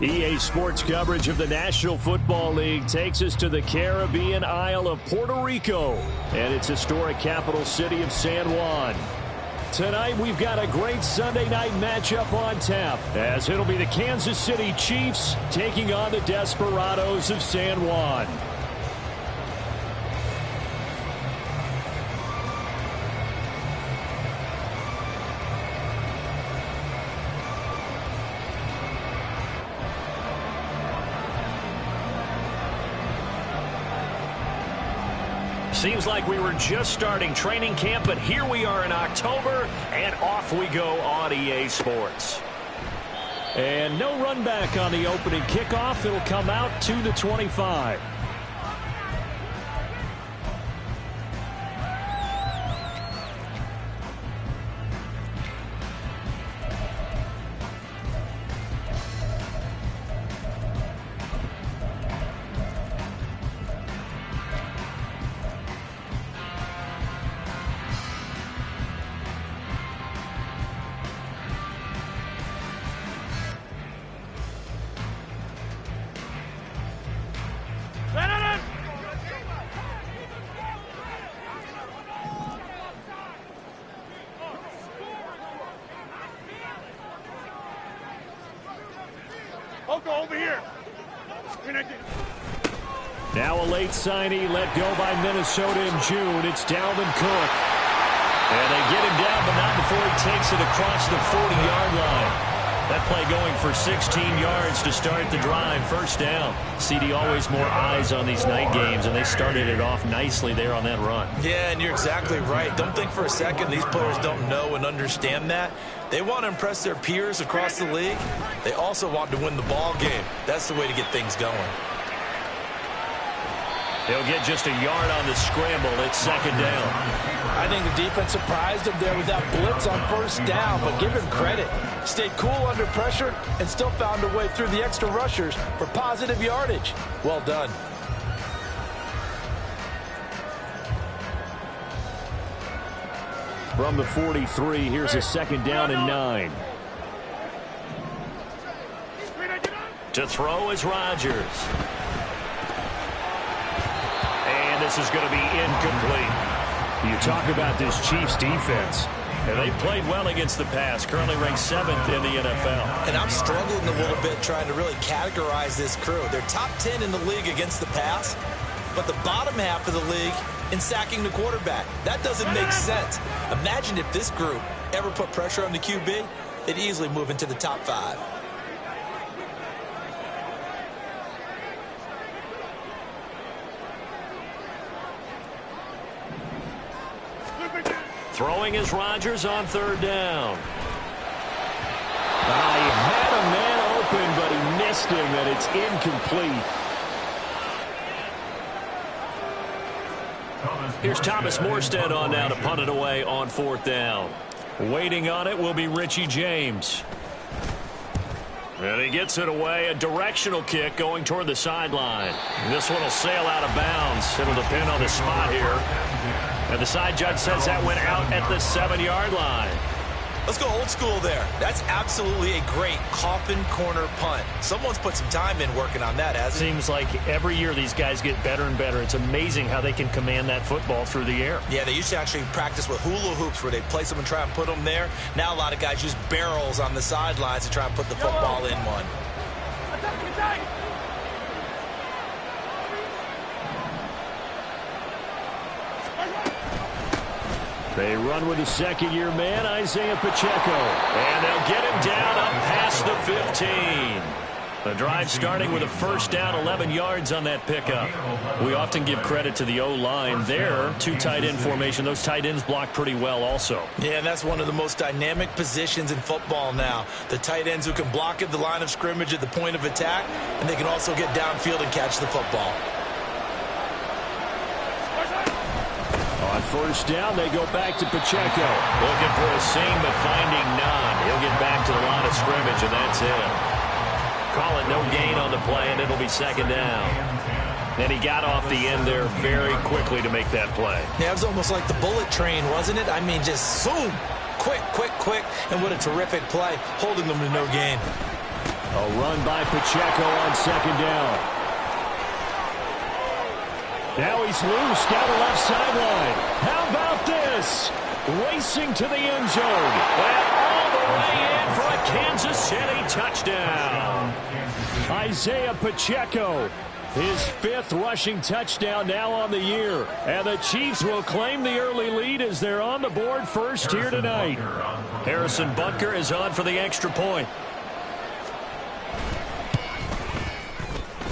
EA Sports coverage of the National Football League takes us to the Caribbean Isle of Puerto Rico and its historic capital city of San Juan. Tonight we've got a great Sunday night matchup on tap, as it'll be the Kansas City Chiefs taking on the Desperados of San Juan. Seems like we were just starting training camp, but here we are in October, and off we go on EA Sports. And no run back on the opening kickoff. It'll come out to the 25. Now a late signee let go by Minnesota in June. It's Dalvin Cook. And they get him down, but not before he takes it across the 40-yard line. That play going for 16 yards to start the drive. First down. CD, always more eyes on these night games, and they started it off nicely there on that run. Yeah, and you're exactly right. Don't think for a second these players don't know and understand that. They want to impress their peers across the league. They also want to win the ball game. That's the way to get things going. He'll get just a yard on the scramble. It's second down. I think the defense surprised him there with that blitz on first down, but give him credit. Stayed cool under pressure and still found a way through the extra rushers for positive yardage. Well done. From the 43, here's a second down and 9. To throw is Rodgers. And this is going to be incomplete. You talk about this Chiefs defense. And they played well against the pass. Currently ranked 7th in the NFL. And I'm struggling a little bit trying to really categorize this crew. They're top 10 in the league against the pass, but the bottom half of the league in sacking the quarterback. That doesn't make sense. Imagine if this group ever put pressure on the QB, they'd easily move into the top 5. Throwing is Rodgers on third down. He had a man open, but he missed him, and it's incomplete. Here's Thomas Morstead on now to punt it away on fourth down. Waiting on it will be Richie James. And he gets it away, a directional kick going toward the sideline. This one will sail out of bounds. It'll depend on the spot here. And the side judge says that went out at the 7-yard line. Let's go old school there. That's absolutely a great coffin corner punt. Someone's put some time in working on that, hasn't it? Seems like every year these guys get better and better. It's amazing how they can command that football through the air. Yeah, they used to actually practice with hula hoops where they place them and try and put them there. Now a lot of guys use barrels on the sidelines to try and put the football in one. They run with the second-year man, Isaiah Pacheco. And they'll get him down up past the 15. The drive starting with a first down, 11 yards on that pickup. We often give credit to the O-line there. 2 tight end formation. Those tight ends block pretty well also. Yeah, and that's one of the most dynamic positions in football now. The tight ends who can block at the line of scrimmage at the point of attack, and they can also get downfield and catch the football. On first down, they go back to Pacheco. Looking for a seam, but finding none. He'll get back to the line of scrimmage, and that's it. Call it no gain on the play, and it'll be second down. And he got off the end there very quickly to make that play. Yeah, it was almost like the bullet train, wasn't it? I mean, just zoom. Quick, quick, quick. And what a terrific play, holding them to no gain. A run by Pacheco on second down. Now he's loose down the left sideline. How about this? Racing to the end zone. And all the way in for a Kansas City touchdown. Isaiah Pacheco, his 5th rushing touchdown now on the year. And the Chiefs will claim the early lead as they're on the board first here tonight. Harrison Butker is on for the extra point.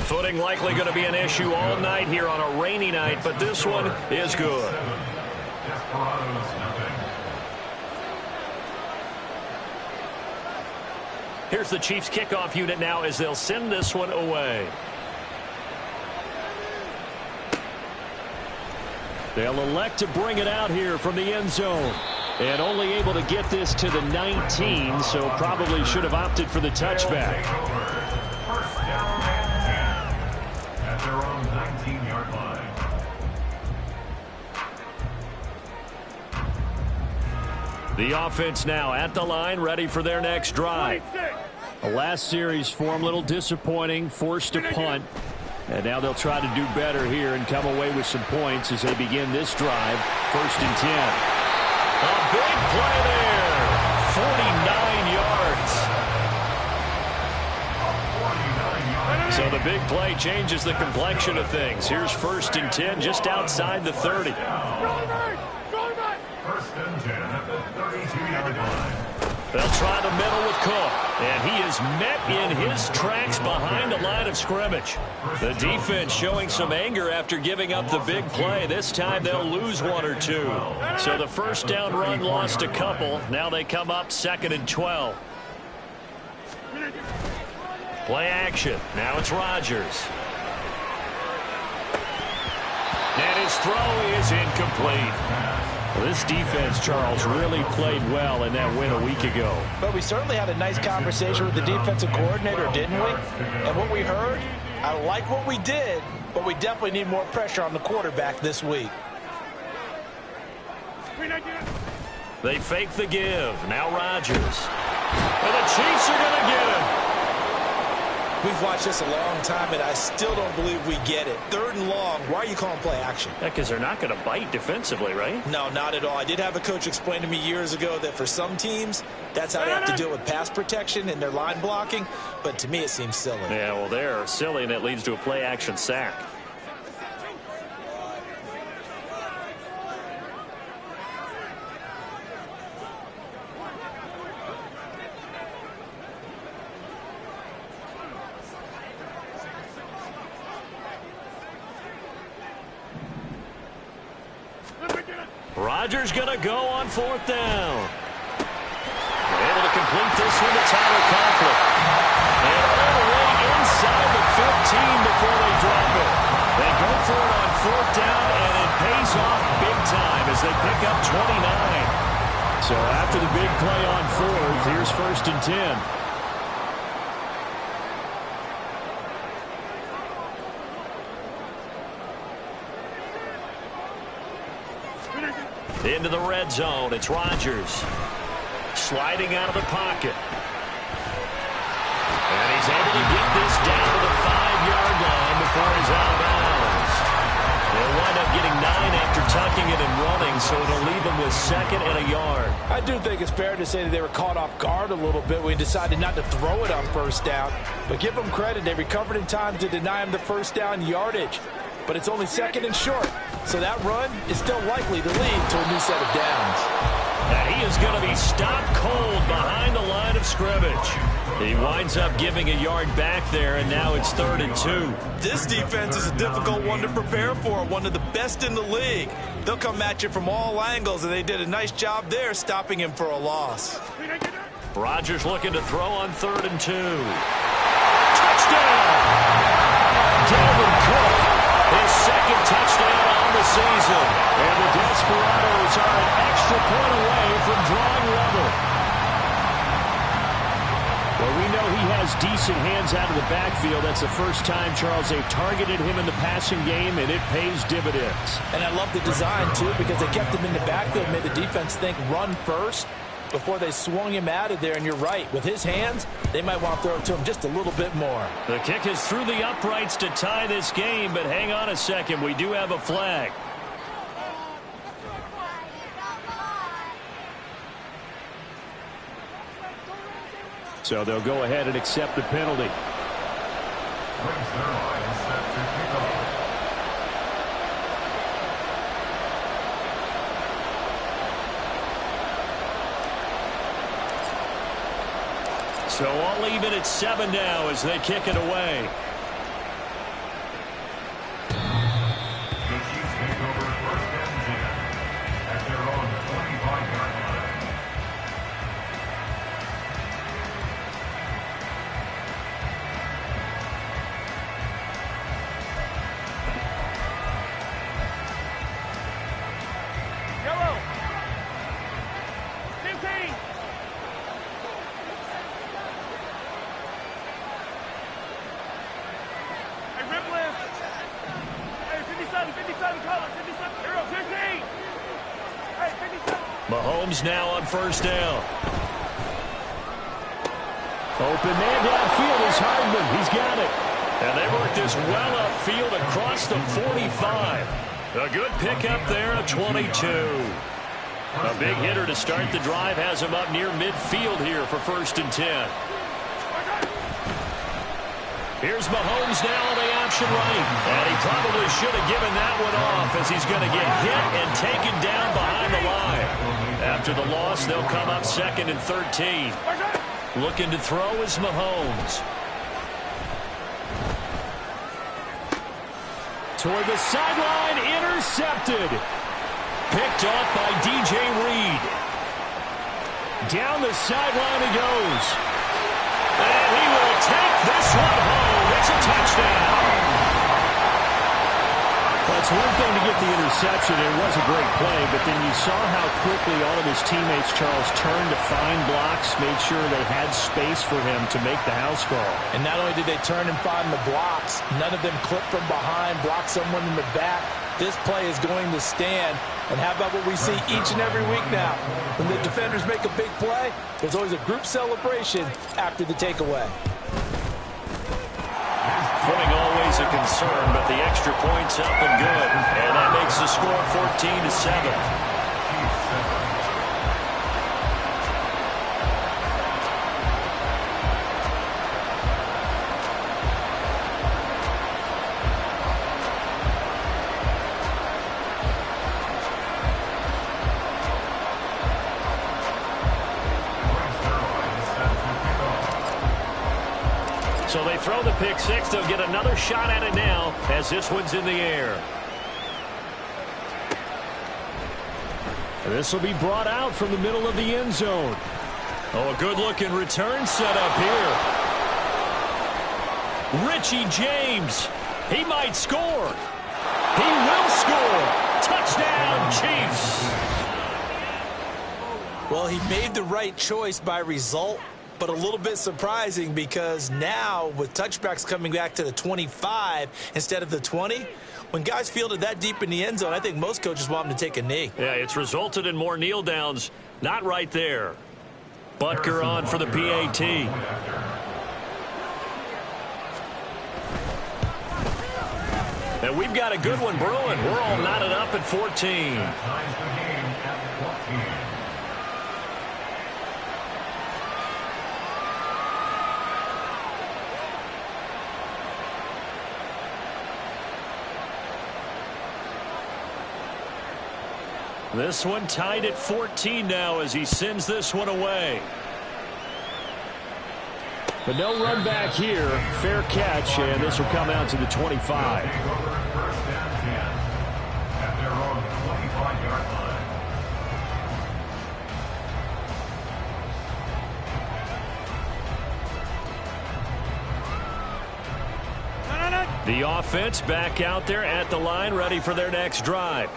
Footing likely going to be an issue all night here on a rainy night, but this one is good. Here's the Chiefs kickoff unit now as they'll send this one away. They'll elect to bring it out here from the end zone. And only able to get this to the 19, so probably should have opted for the touchback. First down and 10 at their own 19-yard line. The offense now at the line, ready for their next drive. The last series form a little disappointing, forced a punt. And now they'll try to do better here and come away with some points as they begin this drive. 1st and 10. A big play there. 49 yards. So the big play changes the complexion of things. Here's 1st and 10 just outside the 30. 1st and 10 at the 32-yard line. They'll try the middle with Cook, and he is met in his tracks behind the line of scrimmage. The defense showing some anger after giving up the big play. This time they'll lose 1 or 2. So the first down run lost a couple. Now they come up 2nd and 12. Play action. Now it's Rodgers. And his throw is incomplete. Well, this defense, Charles, really played well in that win a week ago. But we certainly had a nice conversation with the defensive coordinator, didn't we? And what we heard, I like what we did, but we definitely need more pressure on the quarterback this week. They fake the give. Now Rodgers. And the Chiefs are going to get him. We've watched this a long time, and I still don't believe we get it. 3rd and long. Why are you calling play action? Yeah, because they're not going to bite defensively, right? No, not at all. I did have a coach explain to me years ago that for some teams, that's how they have to deal with pass protection and their line blocking. But to me, it seems silly. Yeah, well, they're silly, and it leads to a play action sack. Rodgers going to go on 4th down. They're able to complete this one to Tyler Conklin. And all the way inside the 15 before they drop it. They go for it on 4th down, and it pays off big time as they pick up 29. So after the big play on 4th, here's 1st and 10. Into the red zone. It's Rodgers. Sliding out of the pocket. And he's able to get this down to the 5-yard line before he's out of bounds. They'll wind up getting 9 after tucking it and running, so it'll leave them with 2nd and a yard. I do think it's fair to say that they were caught off guard a little bit when we decided not to throw it on 1st down. But give them credit. They recovered in time to deny him the 1st down yardage. But it's only 2nd and short. So that run is still likely to lead to a new set of downs. And he is going to be stopped cold behind the line of scrimmage. He winds up giving a yard back there, and now it's 3rd and 2. This defense is a difficult one to prepare for, one of the best in the league. They'll come at you from all angles, and they did a nice job there stopping him for a loss. Rodgers looking to throw on 3rd and 2. Touchdown! Dalvin Cook, his 2nd touchdown on the season. And the Desperados are an extra point away from drawing level. Well, we know he has decent hands out of the backfield. That's the first time, Charles, they've targeted him in the passing game, and it pays dividends. And I love the design, too, because they kept him in the backfield, made the defense think run first. before they swung him out of there, and you're right. With his hands, they might want to throw it to him just a little bit more. The kick is through the uprights to tie this game, but hang on a second. We do have a flag. So they'll go ahead and accept the penalty. So all even at 7 now as they kick it away. The Chiefs take over 1st and 10 at their own 25-yard line. Yellow. 15. Hey, Ripley. Hey, 57 color, 57. Hero, 15. Hey, 57. Mahomes now on 1st down. Open man downfield is Hardman. He's got it. And they work this well upfield across the 45. A good pickup there at 22. A big hitter to start the drive has him up near midfield here for 1st and 10. Here's Mahomes now on the option right. And he probably should have given that one off as he's going to get hit and taken down behind the line. After the loss, they'll come up 2nd and 13. Looking to throw is Mahomes. Toward the sideline, intercepted. Picked off by DJ Reed. Down the sideline he goes. And he will take this one home. It's a touchdown. Well, it's one thing to get the interception. It was a great play, but then you saw how quickly all of his teammates, Charles, turned to find blocks, made sure they had space for him to make the house call. And not only did they turn and find the blocks, none of them clipped from behind, blocked someone in the back. This play is going to stand. And how about what we see each and every week now? When the defenders make a big play, there's always a group celebration after the takeaway. Footing always a concern, but the extra point's up and good. And that makes the score 14-7. So they throw the pick six. They'll get another shot at it now as this one's in the air. This will be brought out from the middle of the end zone. Oh, a good-looking return set up here. Richie James. He might score. He will score. Touchdown, Chiefs. Well, he made the right choice by result, but a little bit surprising because now with touchbacks coming back to the 25 instead of the 20, when guys fielded that deep in the end zone, I think most coaches want them to take a knee. Yeah, it's resulted in more kneel downs. Not right there. Butker on for the PAT. And we've got a good one brewing. We're all knotted up at 14. Ties the game at 14. This one tied at 14 now as he sends this one away. But no run back here. Fair catch, and this will come out to the 25. Take over 1st and 10 at their own 25-yard line. The offense back out there at the line, ready for their next drive.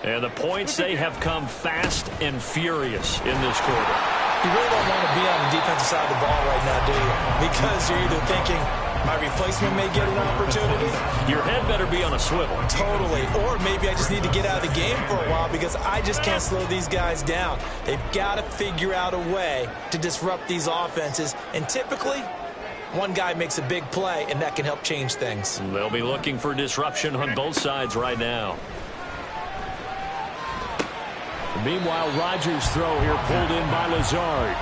And the points, they have come fast and furious in this quarter. You really don't want to be on the defensive side of the ball right now, do you? Because you're either thinking, my replacement may get an opportunity. Your head better be on a swivel. Totally. Or maybe I just need to get out of the game for a while because I just can't slow these guys down. They've got to figure out a way to disrupt these offenses. And typically, one guy makes a big play, and that can help change things. They'll be looking for disruption on both sides right now. Meanwhile, Rodgers' throw here pulled in by Lazard.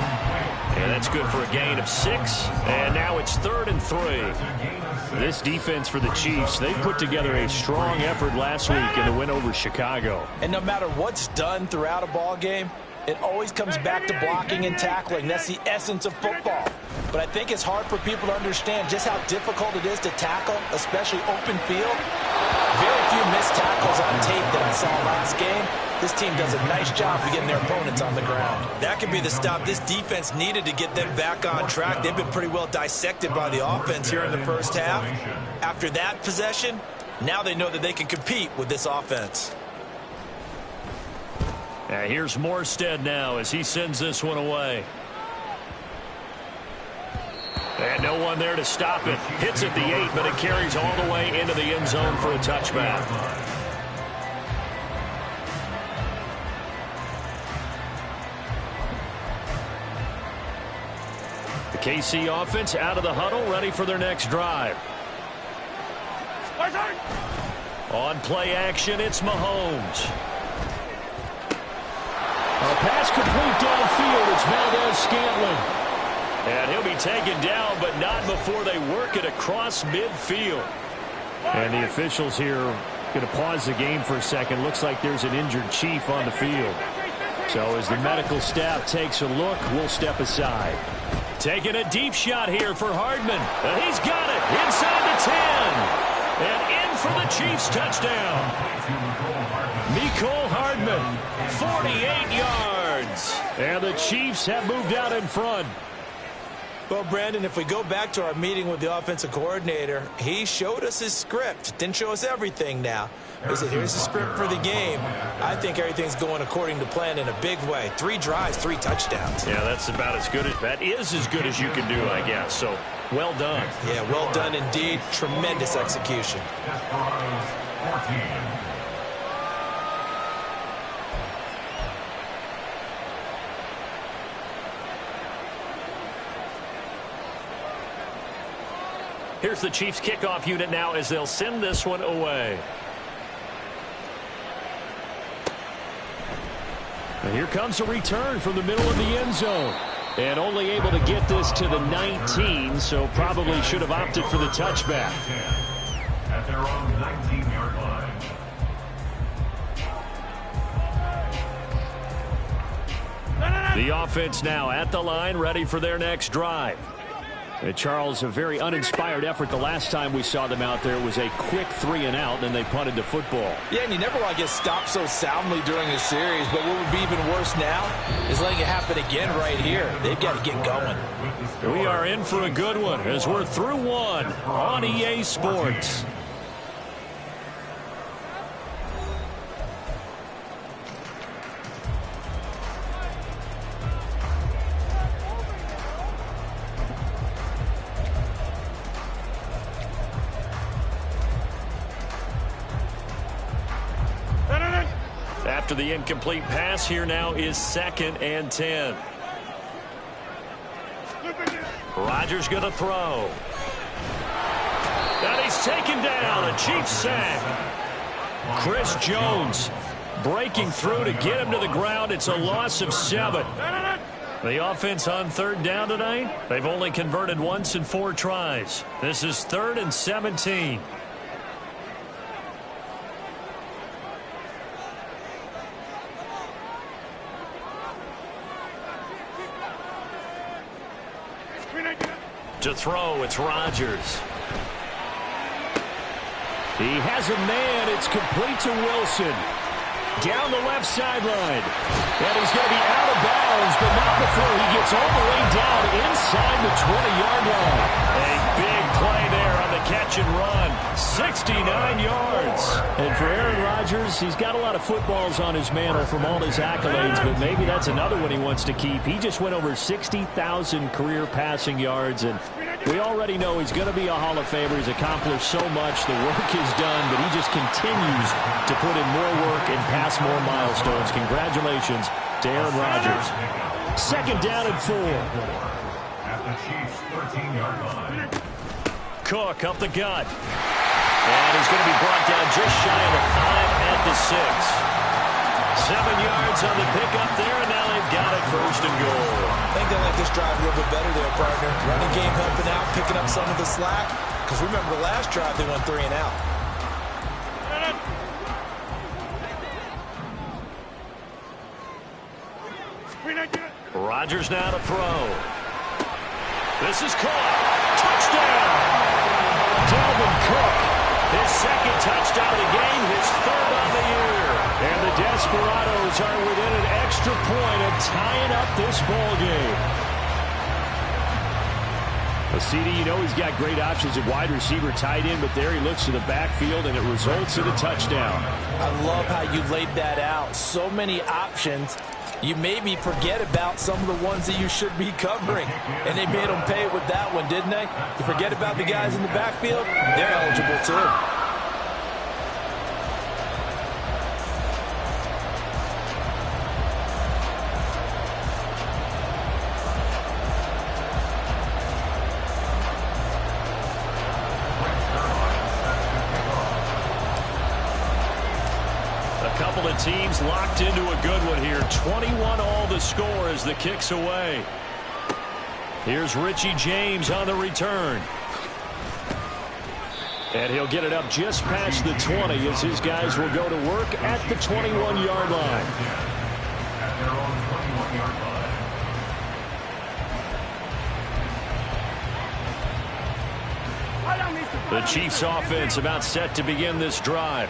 And that's good for a gain of 6. And now it's 3rd and 3. This defense for the Chiefs, they put together a strong effort last week in the win over Chicago. And no matter what's done throughout a ball game, it always comes back to blocking and tackling. That's the essence of football. But I think it's hard for people to understand just how difficult it is to tackle, especially open field. Very few missed tackles on tape that I saw last game. This team does a nice job of getting their opponents on the ground. That could be the stop this defense needed to get them back on track. They've been pretty well dissected by the offense here in the first half. After that possession, now they know that they can compete with this offense. Here's Morstead now as he sends this one away. And no one there to stop it. Hits at the 8, but it carries all the way into the end zone for a touchback. The KC offense out of the huddle, ready for their next drive. On play action, it's Mahomes. A pass complete downfield. It's Valdez-Scantling. And he'll be taken down, but not before they work it across midfield. And the officials here going to pause the game for a second. Looks like there's an injured Chief on the field. So as the medical staff takes a look, we'll step aside. Taking a deep shot here for Hardman. And he's got it inside the 10. And in for the Chiefs touchdown. Mecole Hardman, 48 yards. And the Chiefs have moved out in front. Well, Brandon, if we go back to our meeting with the offensive coordinator, he showed us his script. Didn't show us everything now. He said, here's the script for the game. I think everything's going according to plan in a big way. 3 drives, 3 touchdowns. Yeah, that's about as good as that is as good as you can do, I guess. So, well done. Yeah, well done indeed. Tremendous execution. Desperos 14. Here's the Chiefs kickoff unit now as they'll send this one away. And here comes a return from the middle of the end zone. And only able to get this to the 19, so probably should have opted for the touchback. At their own 19-yard line. The offense now at the line, ready for their next drive. And Charles, a very uninspired effort the last time we saw them out there. It was a quick 3 and out, and they punted the football. Yeah, and you never want to get stopped so soundly during a series, but what would be even worse now is letting it happen again right here. They've got to get going. We are in for a good one as we're through one on EA Sports. After the incomplete pass, here now is 2nd and 10. Rodgers going to throw. And he's taken down. A Chiefs sack. Chris Jones breaking through to get him to the ground. It's a loss of 7. The offense on 3rd down tonight, they've only converted once in 4 tries. This is 3rd and 17. To throw, it's Rodgers. He has a man. It's complete to Wilson. Down the left sideline. And he's going to be out of bounds, but not before he gets all the way down inside the 20-yard line. A big play there on the catch and run. 69 yards. And for Aaron Rodgers, he's got a lot of footballs on his mantle from all his accolades, but maybe that's another one he wants to keep. He just went over 60,000 career passing yards, and We already know he's going to be a Hall of Famer. He's accomplished so much. The work is done, but he just continues to put in more work and pass more milestones. Congratulations to Aaron Rodgers. Second down and 4. At the Chiefs' 13-yard line. Cook up the gut. And he's going to be brought down just shy of the 5 at the 6. 7 yards on the pickup there, and now they've got it first and goal. I think they like this drive a little bit better there, partner. Running game helping out, picking up some of the slack. Because remember the last drive, they went 3 and out. Rodgers now to throw. This is caught. Touchdown! Dalvin Cook, his second touchdown of the game, his third on the year. And the Desperados are within an extra point of tying up this ball game. Well, CD, you know he's got great options at wide receiver, tight end, but there he looks to the backfield, and it results in a touchdown. I love how you laid that out. So many options. You maybe forget about some of the ones that you should be covering. And they made them pay with that one, didn't they? You forget about the guys in the backfield, they're eligible too. Teams locked into a good one here. 21 all the score as the kick's away. Here's Richie James on the return. And he'll get it up just past the 20 as his guys will go to work at the 21-yard line. At their own 21-yard line. The Chiefs offense about set to begin this drive.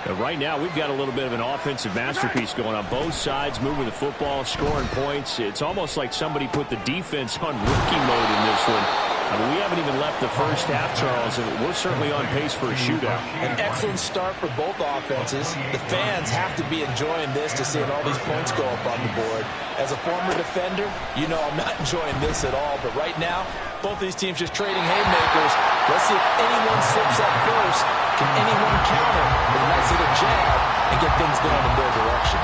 And right now, we've got a little bit of an offensive masterpiece going on. Both sides moving the football, scoring points. It's almost like somebody put the defense on rookie mode in this one. I mean, we haven't even left the first half, Charles, and we're certainly on pace for a shootout. An excellent start for both offenses. The fans have to be enjoying this to seeing all these points go up on the board. As a former defender, you know I'm not enjoying this at all. But right now, both these teams just trading haymakers. Let's see if anyone slips up first. Can anyone counter with a nice little jab and get things going in their direction?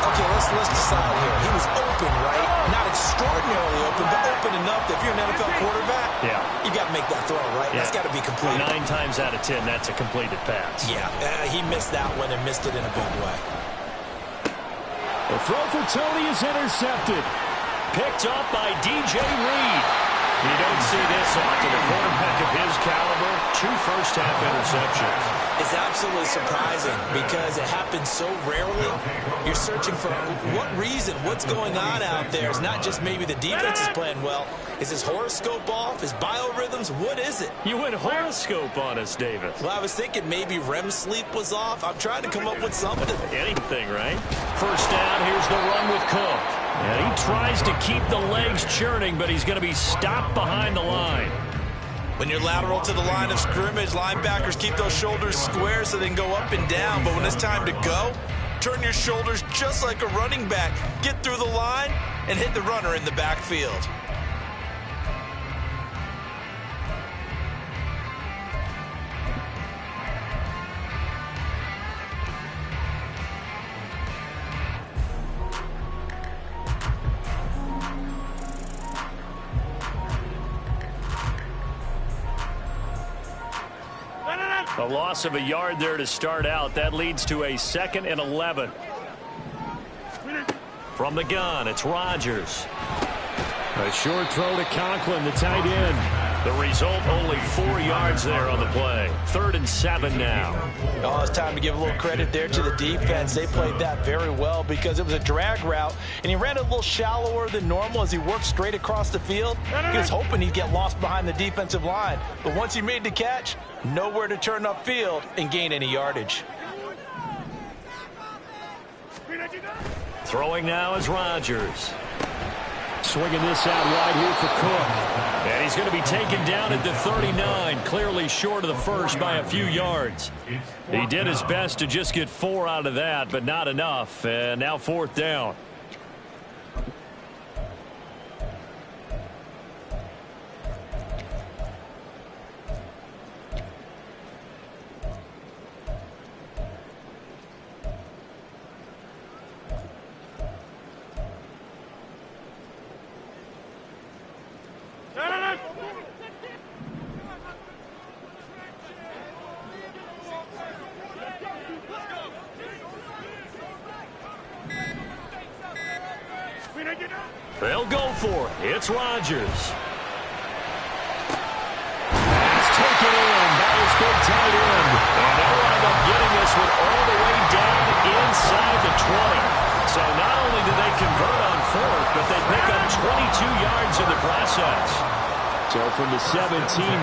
Okay, let's decide here. He was open, right? Not extraordinarily open, but open enough that if you're an NFL quarterback, you got to make that throw, right? Yeah. That's got to be completed. 9 times out of 10, that's a completed pass. Yeah, he missed that one and missed it in a big way. The throw for Tony is intercepted. Picked up by DJ Reed. You don't see this often. A quarterback of his caliber, 2 first-half interceptions. It's absolutely surprising because it happens so rarely. You're searching for what reason, what's going on out there. It's not just maybe the defense is playing well. Is his horoscope off? His biorhythms? What is it? You went horoscope on us, Davis. Well, I was thinking maybe REM sleep was off. I'm trying to come up with something. Anything, right? First down, here's the run with Cook. And he tries to keep the legs churning, but he's going to be stopped behind the line. When you're lateral to the line of scrimmage, linebackers keep those shoulders square so they can go up and down. But when it's time to go, turn your shoulders just like a running back. Get through the line and hit the runner in the backfield. A loss of a yard there to start out. That leads to a 2nd and 11. From the gun, it's Rodgers. A short throw to Conklin, the tight end. The result, only 4 yards there on the play. 3rd and 7 now. Oh, it's time to give a little credit there to the defense. They played that very well because it was a drag route, and he ran it a little shallower than normal as he worked straight across the field. He was hoping he'd get lost behind the defensive line. But once he made the catch, nowhere to turn upfield and gain any yardage. Throwing now is Rodgers. Swinging this out wide here for Cook. And he's going to be taken down at the 39, clearly short of the first by a few yards. He did his best to just get 4 out of that, but not enough. And now 4th down. They'll go for it. It's Rodgers. It's taken in by his big tight end. And they'll wind up getting this one all the way down inside the 20. So not only do they convert on fourth, but they pick up 22 yards in the process. So from the 17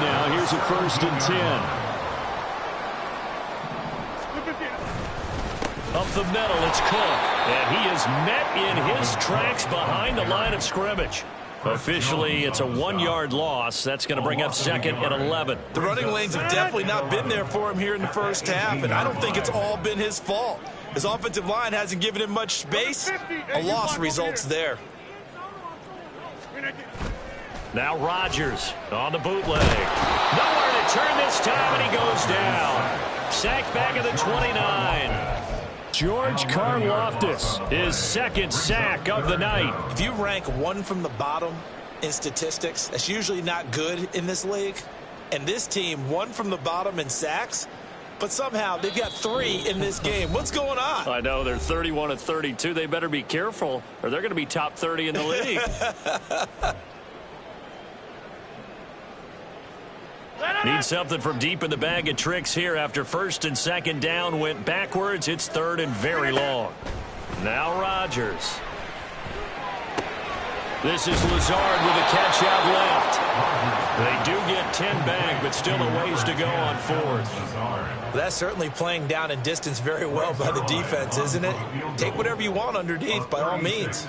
now, here's a 1st and 10. Up the middle, it's Cook. And he is met in his tracks behind the line of scrimmage. Officially, it's a 1-yard loss. That's going to bring up 2nd and 11. The running lanes have definitely not been there for him here in the first half, and I don't think it's all been his fault. His offensive line hasn't given him much space. A loss results there. Now Rodgers on the bootleg. Nowhere to turn this time, and he goes down. Sacked back at the 29. George Karlaftis, his 2nd sack of the night. If you rank one from the bottom in statistics, that's usually not good in this league. And this team, 1 from the bottom in sacks, but somehow they've got 3 in this game. What's going on? I know, they're 31 of 32. They better be careful, or they're going to be top 30 in the league. Need something from deep in the bag of tricks here after 1st and 2nd down went backwards. It's 3rd and very long. Now Rodgers. This is Lazard with a catch out left. They do get 10 back, but still a ways to go on 4th. That's certainly playing down in distance very well by the defense, isn't it? Take whatever you want underneath by all means.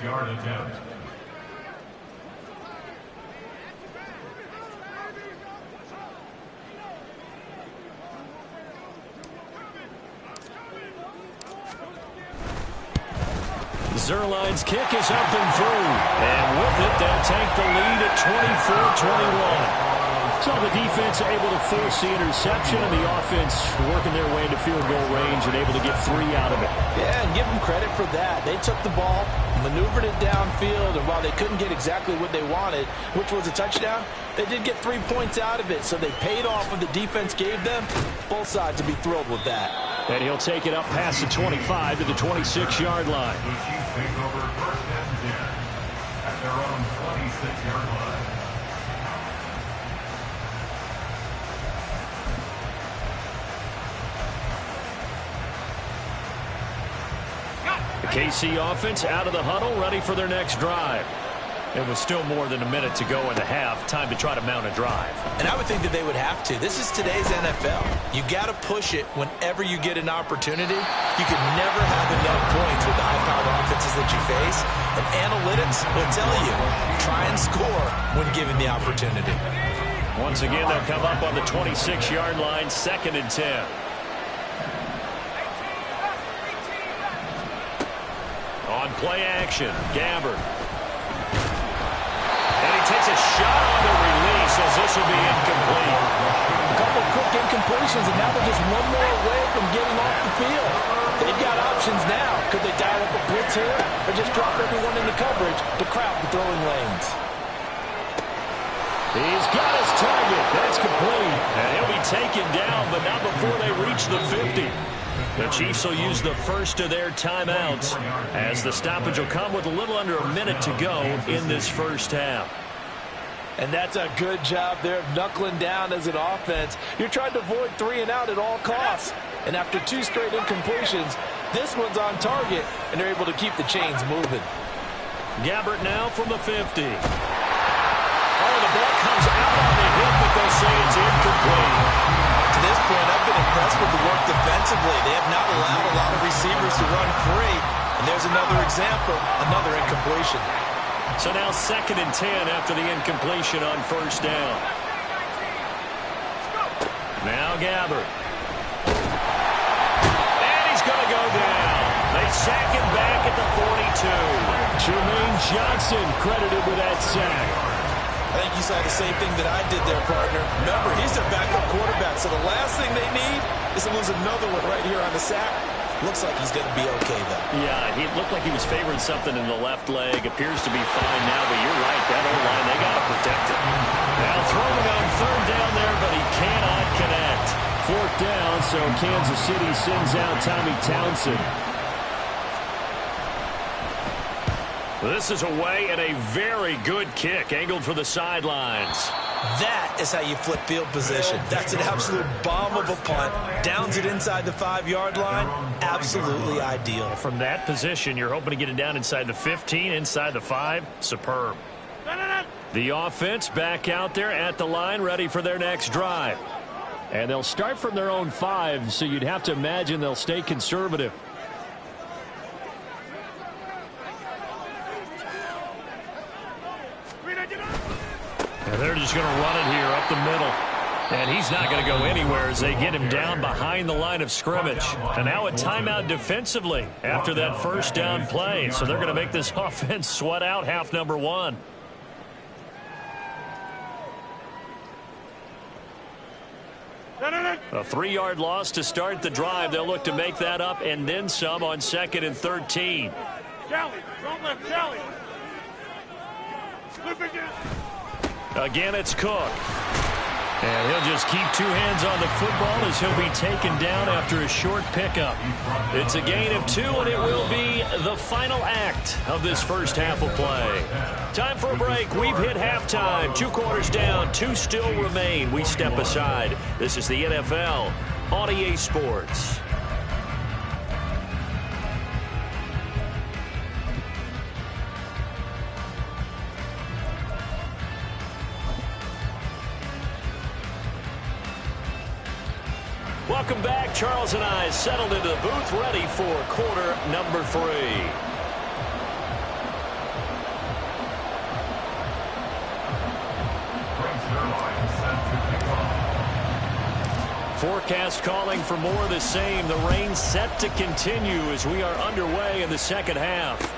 Zerline's kick is up and through. And with it, they'll take the lead at 24-21. So the defense able to force the interception, and the offense working their way into field goal range and able to get 3 out of it. Yeah, and give them credit for that. They took the ball, maneuvered it downfield, and while they couldn't get exactly what they wanted, which was a touchdown, they did get 3 points out of it. So they paid off what the defense gave them. Both sides will be thrilled with that. And he'll take it up past the 25 to the 26-yard line. The Chiefs take over 1st and 10 at their own 26-yard line. The KC offense out of the huddle, ready for their next drive. It was still more than a minute to go in the half. Time to try to mount a drive. And I would think that they would have to. This is today's NFL. You got to push it whenever you get an opportunity. You can never have enough points with the high-powered offenses that you face. And analytics will tell you, try and score when given the opportunity. Once again, they'll come up on the 26-yard line, 2nd and 10. On play action, Gabbert. And he takes a shot on the release as this will be incomplete. A couple quick incompletions, and now they're just one more away from getting off the field. They've got options now. Could they dial up a blitz here or just drop everyone into coverage to crowd the throwing lanes? He's got his target. That's complete. And he'll be taken down, but not before they reach the 50. The Chiefs will use the first of their timeouts as the stoppage will come with a little under a minute to go in this first half. And that's a good job there of knuckling down as an offense. You're trying to avoid 3 and out at all costs. And after 2 straight incompletions, this one's on target, and they're able to keep the chains moving. Gabbert now from the 50. Oh, the ball comes out on the hip, but they'll say it's incomplete. To this point, I've been impressed with the work defensively. They have not allowed a lot of receivers to run free. And there's another example, another incompletion. So now 2nd and 10 after the incompletion on 1st down. Now Gabbert. And he's going to go down. They sack him back at the 42. Jermaine Johnson credited with that sack. I think you saw the same thing that I did there, partner. Remember, he's their backup quarterback, so the last thing they need is to lose another one right here on the sack. Looks like he's going to be okay, though. Yeah, he looked like he was favoring something in the left leg. Appears to be fine now, but you're right. That O-line, they got to protect it. Now throwing on 3rd down there, but he cannot connect. 4th down, so Kansas City sends out Tommy Townsend. This is away and a very good kick angled for the sidelines. That is how you flip field position. That's an absolute bomb of a punt. Downs it inside the 5-yard line. Absolutely ideal. From that position, you're hoping to get it down inside the 15, inside the 5. Superb. The offense back out there at the line, ready for their next drive. And they'll start from their own 5, so you'd have to imagine they'll stay conservative. And they're just going to run it here up the middle. And he's not going to go anywhere as they get him down behind the line of scrimmage. And now a timeout defensively after that first down play. So they're going to make this offense sweat out half number 1. A 3-yard loss to start the drive. They'll look to make that up and then some on 2nd and 13. Charlie, front left, Charlie. Again, it's Cook. And he'll just keep 2 hands on the football as he'll be taken down after a short pickup. It's a gain of 2, and it will be the final act of this first half of play. Time for a break. We've hit halftime. 2 quarters down, 2 still remain. We step aside. This is the NFL on EA Sports. Welcome back. Charles and I settled into the booth, ready for quarter number 3. Forecast calling for more of the same. The rain set to continue as we are underway in the second half.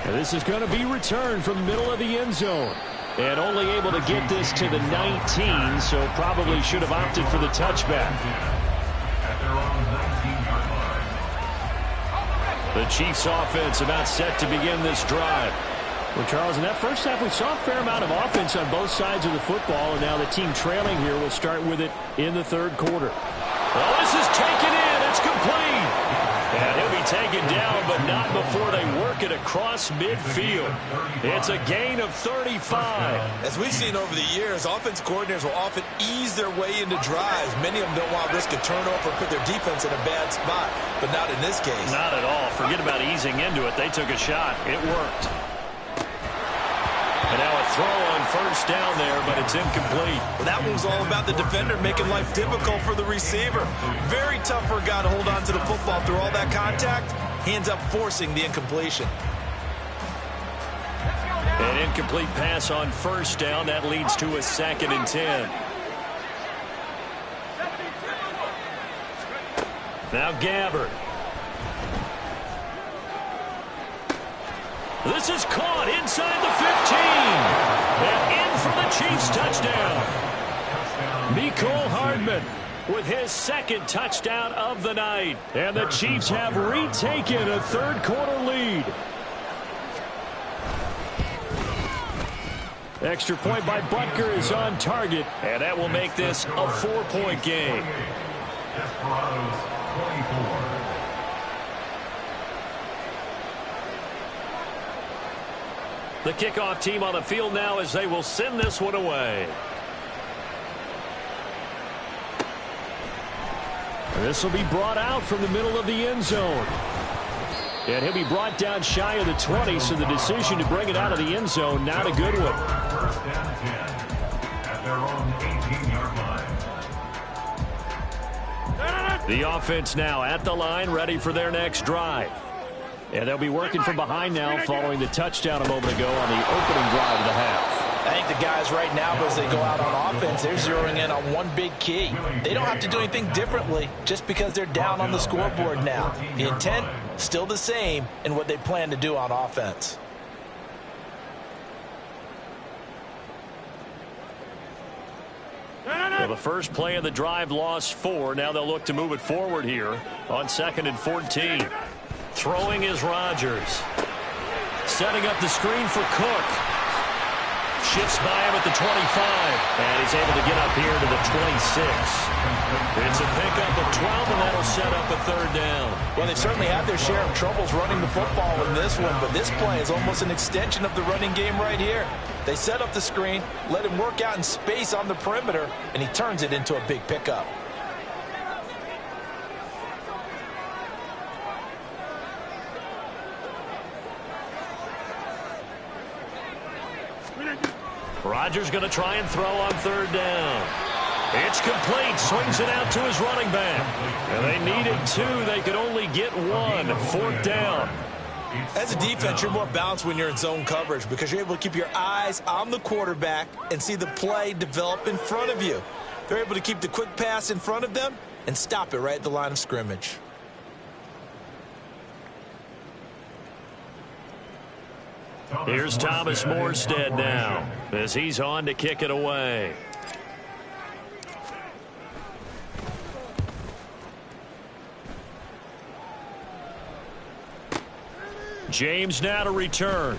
And this is going to be returned from the middle of the end zone. And only able to get this to the 19, so probably should have opted for the touchback. The Chiefs offense about set to begin this drive. Well, Charles, in that first half, we saw a fair amount of offense on both sides of the football, and now the team trailing here will start with it in the third quarter. Well, this is taken in. It's complete. And he'll be taken down, but not before they work it across midfield. It's a gain of 35. As we've seen over the years, offense coordinators will often ease their way into drives. Many of them don't want to risk a turnover or put their defense in a bad spot, but not in this case. Not at all. Forget about easing into it. They took a shot. It worked. And now a throw on first down there, but it's incomplete. Well, that one was all about the defender making life difficult for the receiver. Very tough for a guy to hold on to the football through all that contact. He ends up forcing the incompletion. An incomplete pass on first down. That leads to a 2nd and 10. Now Gabbert. This is caught inside the 15. And in for the Chiefs touchdown. Mecole Hardman with his 2nd touchdown of the night. And the Chiefs have retaken a third quarter lead. Extra point by Butker is on target. And that will make this a 4-point game. Desperados 24. The kickoff team on the field now as they will send this one away. This will be brought out from the middle of the end zone. And he'll be brought down shy of the 20, so the decision to bring it out of the end zone, not a good one. First down 10 at their own 18-yard line. The offense now at the line, ready for their next drive. And they'll be working from behind now following the touchdown a moment ago on the opening drive of the half. I think the guys right now, as they go out on offense, they're zeroing in on one big key. They don't have to do anything differently just because they're down on the scoreboard now. The intent, still the same in what they plan to do on offense. Well, the first play of the drive lost 4. Now they'll look to move it forward here on 2nd and 14. Throwing is Rodgers. Setting up the screen for Cook. Shifts by him at the 25. And he's able to get up here to the 26. It's a pickup of 12, and that'll set up a third down. Well, they certainly had their share of troubles running the football in this one, but this play is almost an extension of the running game right here. They set up the screen, let him work out in space on the perimeter, and he turns it into a big pickup. Rodgers going to try and throw on third down. It's complete. Swings it out to his running back. And they needed two. They could only get one. Fourth down. As a defense, you're more balanced when you're in zone coverage because you're able to keep your eyes on the quarterback and see the play develop in front of you. They're able to keep the quick pass in front of them and stop it right at the line of scrimmage. Here's Thomas Morstead now as he's on to kick it away. James now to return.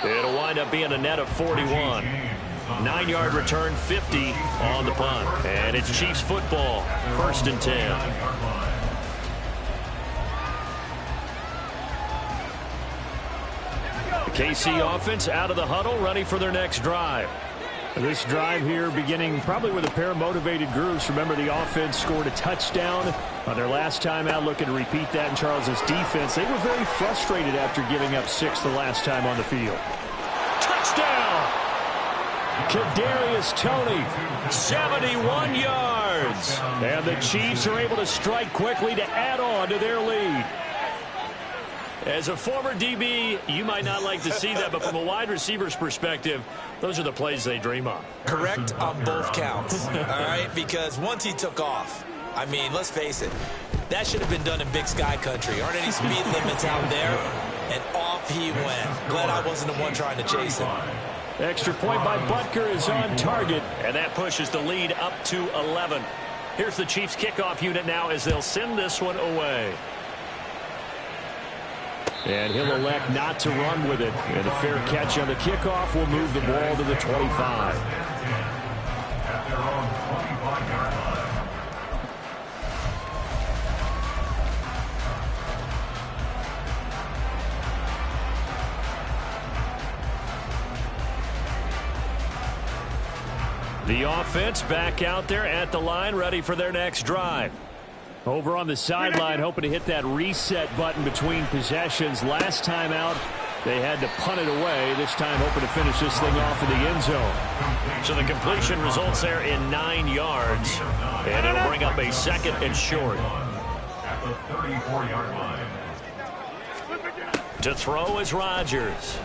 It'll wind up being a net of 41. 9-yard return, 50 on the punt. And it's Chiefs football, 1st and 10. KC offense out of the huddle, ready for their next drive. This drive here beginning probably with a pair of motivated groups. Remember, the offense scored a touchdown on their last time out, looking to repeat that in Charles's defense. They were very frustrated after giving up 6 the last time on the field. Touchdown! Kadarius Toney, 71 yards. And the Chiefs are able to strike quickly to add on to their lead. As a former DB, you might not like to see that, but from a wide receiver's perspective, those are the plays they dream of. Correct on both counts, all right? Because once he took off, I mean, let's face it, that should have been done in Big Sky country. Aren't any speed limits out there? And off he went. Glad I wasn't the one trying to chase him. Extra point by Butker is on target, and that pushes the lead up to 11. Here's the Chiefs kickoff unit now as they'll send this one away. And he'll elect not to run with it. And a fair catch on the kickoff will move the ball to the 25. At their own 25-yard line. The offense back out there at the line, ready for their next drive. Over on the sideline, hoping to hit that reset button between possessions. Last time out, they had to punt it away. This time, hoping to finish this thing off in the end zone. So the completion results there in 9 yards. And it'll bring up a 2nd and short. At the 34-yard line. To throw is Rodgers.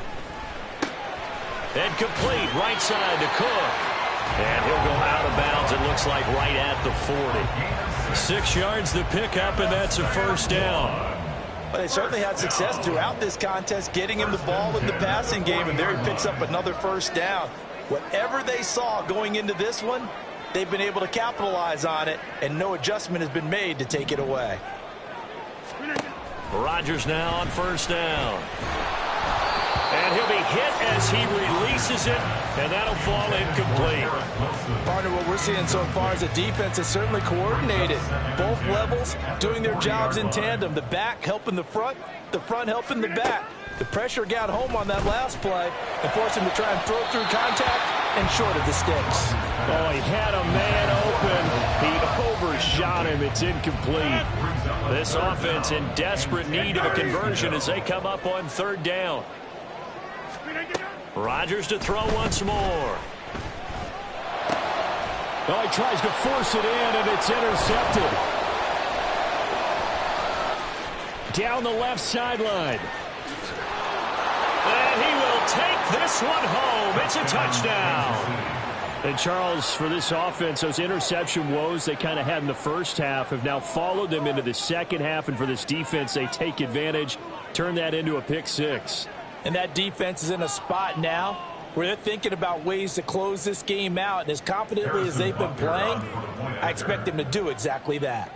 And complete, right side to Cook. And he'll go out of bounds, it looks like right at the 40. 6 yards the pickup, and that's a first down. But they certainly had success throughout this contest, getting him the ball in the passing game, and there he picks up another first down. Whatever they saw going into this one, they've been able to capitalize on it, and no adjustment has been made to take it away. Rodgers now on first down. And he'll be hit as he releases it, and that'll fall incomplete. Partner, what we're seeing so far is the defense is certainly coordinated. Both levels doing their jobs in tandem. The back helping the front helping the back. The pressure got home on that last play and forced him to try and throw through contact and short of the sticks. Oh, he had a man open. He overshot him. It's incomplete. This offense in desperate need of a conversion as they come up on third down. Rodgers to throw once more. Oh, he tries to force it in, and it's intercepted. Down the left sideline. And he will take this one home. It's a touchdown. And Charles, for this offense, those interception woes they kind of had in the first half have now followed them into the second half. And for this defense, they take advantage, turn that into a pick six. And that defense is in a spot now where they're thinking about ways to close this game out. And as confidently as they've been playing, I expect them to do exactly that.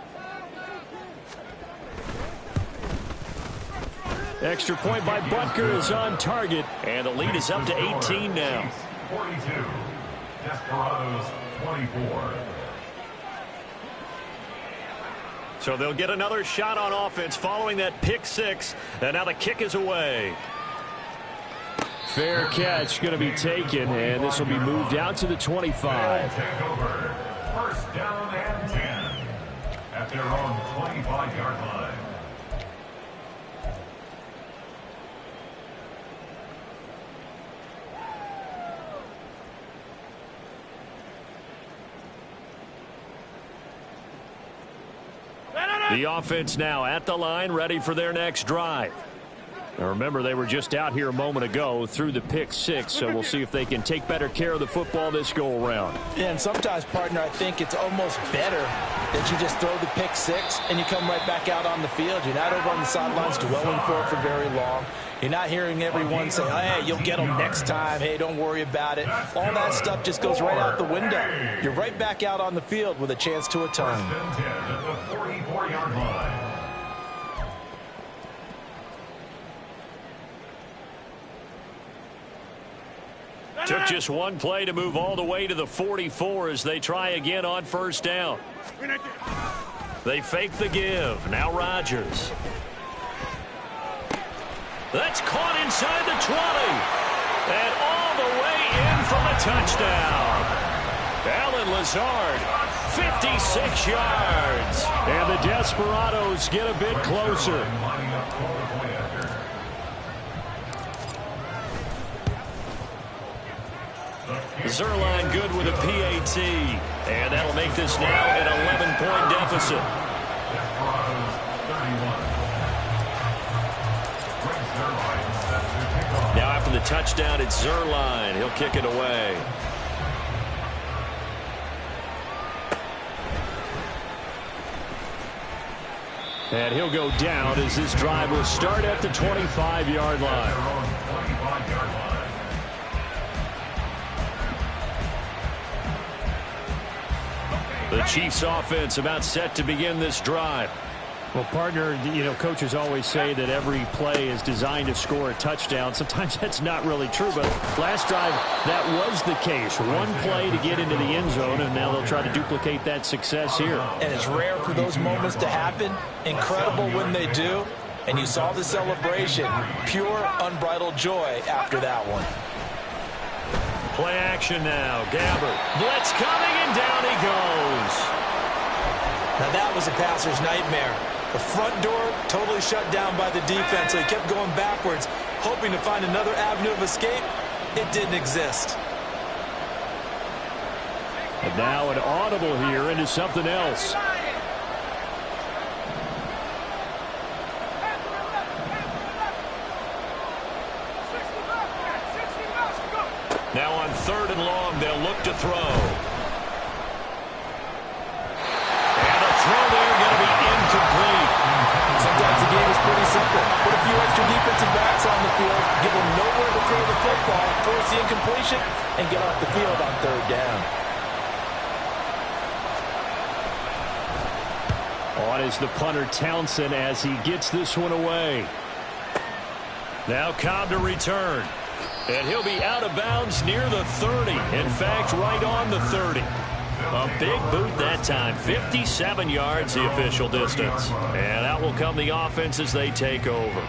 Extra point by Butker is on target, and the lead is up to 18 now. 42. Desperados 24. So they'll get another shot on offense following that pick six, and now the kick is away. Fair catch going to be taken, and this will be moved out to the 25. Takeover. First down and 10 at their own 25-yard line. The offense now at the line, ready for their next drive. Now remember, they were just out here a moment ago through the pick six, so we'll see if they can take better care of the football this go-around. Yeah, and sometimes, partner, I think it's almost better that you just throw the pick six and you come right back out on the field. You're not over on the sidelines dwelling for it for very long. You're not hearing everyone say, hey, you'll get them next time. Hey, don't worry about it. All that stuff just goes right out the window. You're right back out on the field with a chance to atone. First and 10 at the 44-yard line. Took just one play to move all the way to the 44 as they try again on first down. They fake the give. Now Rodgers. That's caught inside the 20. And all the way in for the touchdown. Allen Lazard, 56 yards. And the Desperados get a bit closer. Zuerlein good with a PAT. And that'll make this now an 11-point deficit. Now after the touchdown, it's Zuerlein. He'll kick it away. And he'll go down as this drive will start at the 25-yard line. The Chiefs offense about set to begin this drive. Well, partner, coaches always say that every play is designed to score a touchdown. Sometimes that's not really true, but last drive, that was the case. One play to get into the end zone, and now they'll try to duplicate that success here. And it's rare for those moments to happen. Incredible when they do. And you saw the celebration. Pure, unbridled joy after that one. Play action now. Gabbert. Blitz coming, and down he goes. Now that was a passer's nightmare. The front door totally shut down by the defense, so he kept going backwards, hoping to find another avenue of escape. It didn't exist. And now an audible here into something else. Now on 3rd and long, they'll look to throw. And a throw there going to be incomplete. Sometimes the game is pretty simple. Put a few extra defensive backs on the field, give them nowhere to throw the football, force the incompletion, and get off the field on 3rd down. On is the punter Townsend as he gets this one away. Now Cobb to return. And he'll be out of bounds near the 30. In fact, right on the 30. A big boot that time. 57 yards the official distance. And out will come the offense as they take over.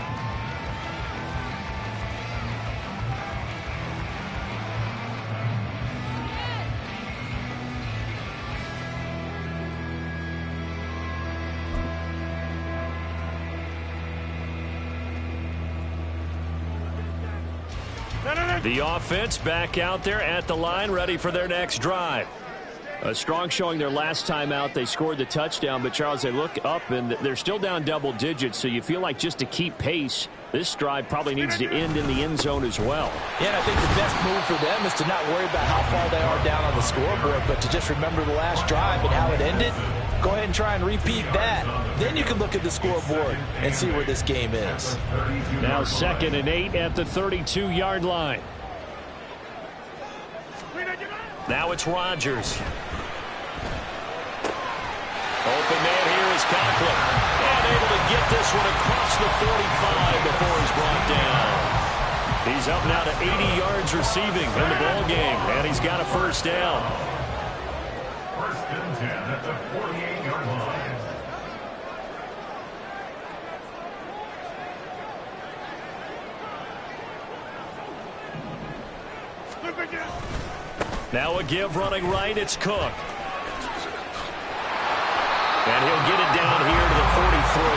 The offense back out there at the line, ready for their next drive. A strong showing their last time out. They scored the touchdown, but, Charles, they look up, and they're still down double digits, so you feel like just to keep pace, this drive probably needs to end in the end zone as well. Yeah, and I think the best move for them is to not worry about how far they are down on the scoreboard, but to just remember the last drive and how it ended. Go ahead and try and repeat that. Then you can look at the scoreboard and see where this game is. Now 2nd and 8 at the 32-yard line. Now it's Rodgers. Open man here is Conklin. And able to get this one across the 45 before he's brought down. He's up now to 80 yards receiving in the ball game, and he's got a first down. First and 10 at the 48-yard line. Now a give running right. It's Cook. And he'll get it down here to the 43.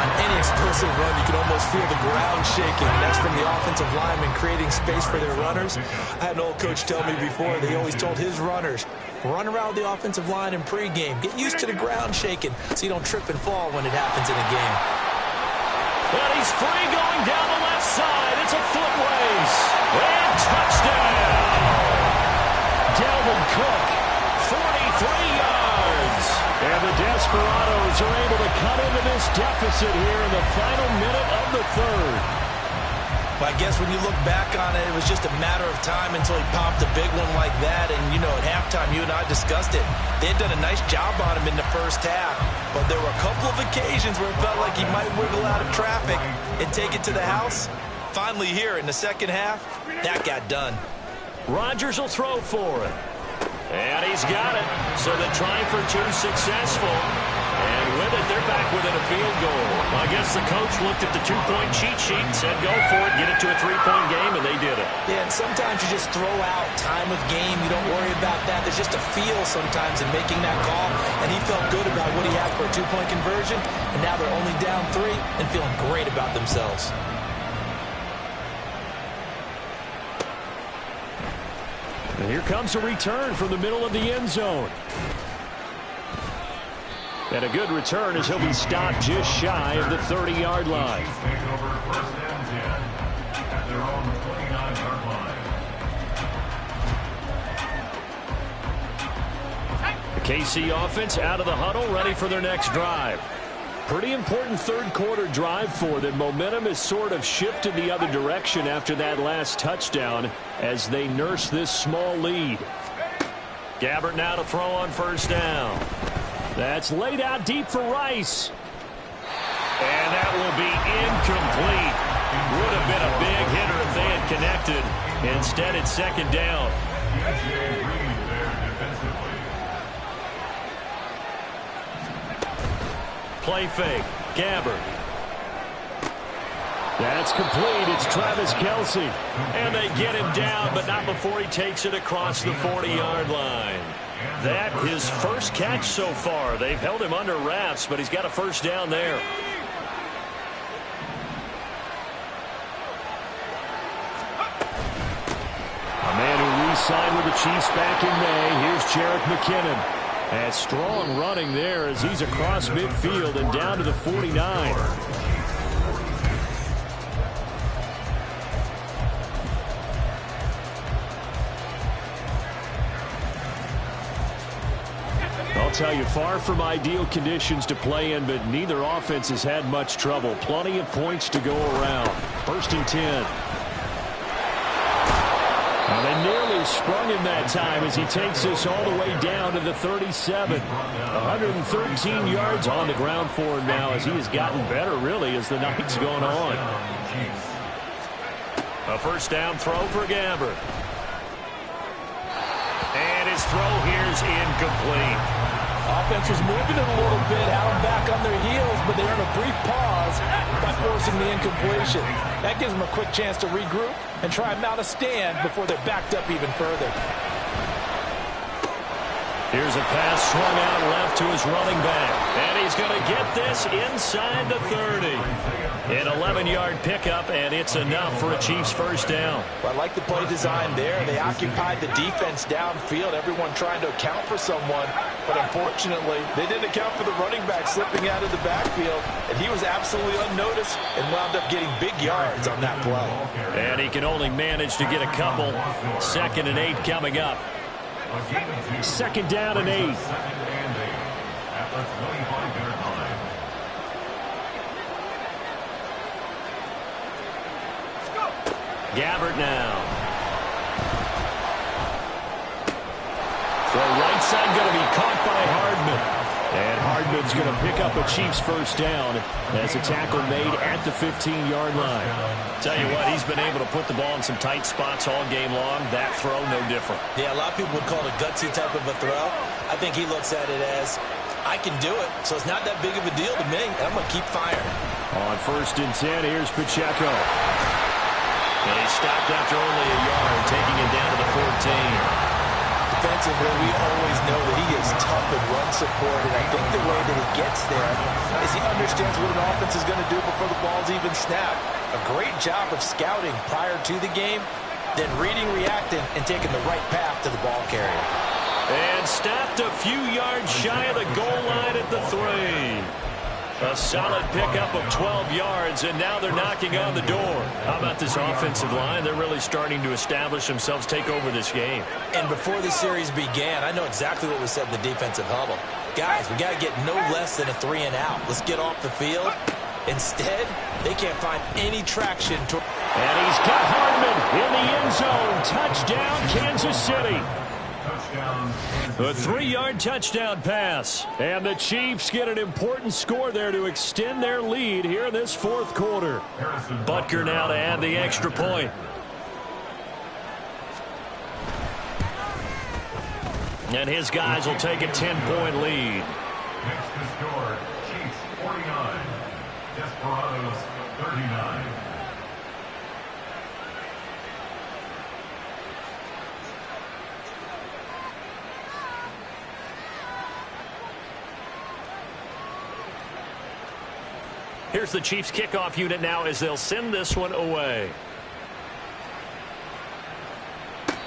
On any explosive run, you can almost feel the ground shaking. And that's from the offensive linemen creating space for their runners. I had an old coach tell me before, they always told his runners, run around the offensive line in pregame. Get used to the ground shaking so you don't trip and fall when it happens in a game. And he's free going down the left side. It's a foot race. And touchdown. Dalvin Cook, 43 yards. And the Desperados are able to cut into this deficit here in the final minute of the third. Well, I guess when you look back on it, it was just a matter of time until he popped a big one like that. And, you know, at halftime, you and I discussed it. They had done a nice job on him in the first half. But there were a couple of occasions where it felt like he might wiggle out of traffic and take it to the house. Finally here in the second half, that got done. Rodgers will throw for it. And he's got it. So the try for two successful. And with it, they're back within a field goal. I guess the coach looked at the two-point cheat sheet and said, go for it, get it to a three-point game, and they did it. Yeah, and sometimes you just throw out time of game. You don't worry about that. There's just a feel sometimes in making that call. And he felt good about what he had for a two-point conversion. And now they're only down 3 and feeling great about themselves. And here comes a return from the middle of the end zone. And a good return as he'll be stopped just shy of the 30-yard line. Chiefs take over first and 10 at their own 29-yard line. The KC offense out of the huddle, ready for their next drive. Pretty important third-quarter drive for them. Momentum has sort of shifted the other direction after that last touchdown as they nurse this small lead. Gabbert now to throw on first down. That's laid out deep for Rice. And that will be incomplete. Would have been a big hitter if they had connected. Instead, it's second down. DJ Reed there defensively. Play fake. Gabbert. That's complete. It's Travis Kelce. And they get him down, but not before he takes it across the 40-yard line. That his first catch so far. They've held him under wraps, but he's got a first down there. A man who re-signed with the Chiefs back in May. Here's Jerick McKinnon. And strong running there as he's across midfield and down to the 49. I'll tell you, far from ideal conditions to play in, but neither offense has had much trouble. Plenty of points to go around. First and 10. Well, they nearly sprung him that time as he takes this all the way down to the 37. 113 yards on the ground for him now as he has gotten better, really, as the night's gone on. A first down throw for Gabbert. And his throw here's incomplete. Offense was moving it a little bit, had them back on their heels, but they earned a brief pause by forcing the incompletion. That gives them a quick chance to regroup and try and mount a stand before they're backed up even further. Here's a pass swung out left to his running back. And he's going to get this inside the 30. An 11-yard pickup, and it's enough for a Chiefs first down. Well, I like the play design there. They occupied the defense downfield, everyone trying to account for someone. But unfortunately, they didn't account for the running back slipping out of the backfield. And he was absolutely unnoticed and wound up getting big yards on that play. And he can only manage to get a couple. 2nd and 8 coming up. Second down and 8. Gabbert now. Throw right side going to be caught by Hardman. And Hardman Hardman's going to pick up a Chiefs first down as a tackle made at the 15-yard line. Tell you what, he's been able to put the ball in some tight spots all game long. That throw, no different. Yeah, a lot of people would call it a gutsy type of a throw. I think he looks at it as, I can do it, so it's not that big of a deal to me, and I'm going to keep firing. On 1st and 10, here's Pacheco. And he stopped after only a yard, taking it down to the 14. Defensively, we always know that he is tough in run support, and I think the way that he gets there is he understands what an offense is going to do before the ball's even snapped. A great job of scouting prior to the game, then reading, reacting, and taking the right path to the ball carrier. And stopped a few yards shy of the goal line at the 3. A solid pickup of 12 yards, and now they're knocking on the door. How about this offensive line? They're really starting to establish themselves, take over this game. And before the series began, I know exactly what was said in the defensive huddle. Guys, we got to get no less than a 3-and-out. Let's get off the field. Instead, they can't find any traction. And he's got Hardman in the end zone. Touchdown, Kansas City. A 3-yard touchdown pass. And the Chiefs get an important score there to extend their lead here in this 4th quarter. Butker now to add the extra point. And his guys will take a 10-point lead. Next to score, Chiefs 49, Desperados 39. Here's the Chiefs kickoff unit now as they'll send this one away.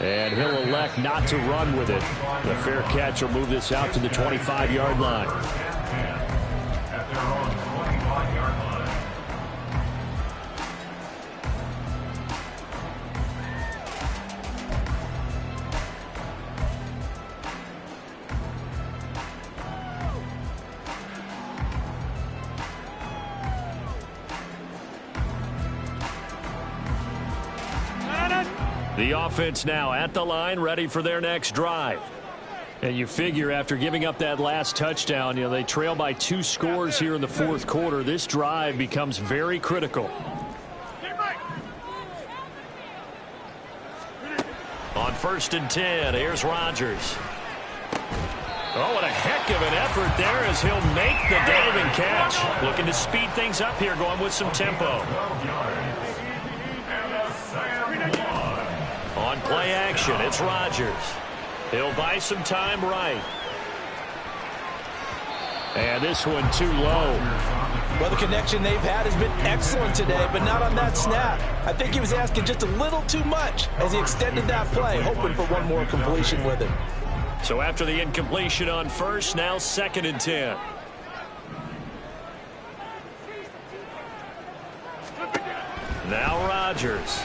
And he'll elect not to run with it. The fair catch will move this out to the 25-yard line. At their own 25-yard line. The offense now at the line, ready for their next drive. And you figure after giving up that last touchdown, they trail by 2 scores here in the 4th quarter. This drive becomes very critical. On 1st and 10, here's Rodgers. Oh, what a heck of an effort there as he'll make the diving catch. Looking to speed things up here, going with some tempo. On play action, it's Rodgers. He'll buy some time right. And this one too low. Well, the connection they've had has been excellent today, but not on that snap. I think he was asking just a little too much as he extended that play, hoping for one more completion with it. So after the incompletion on 1st, now 2nd and 10. Now Rodgers.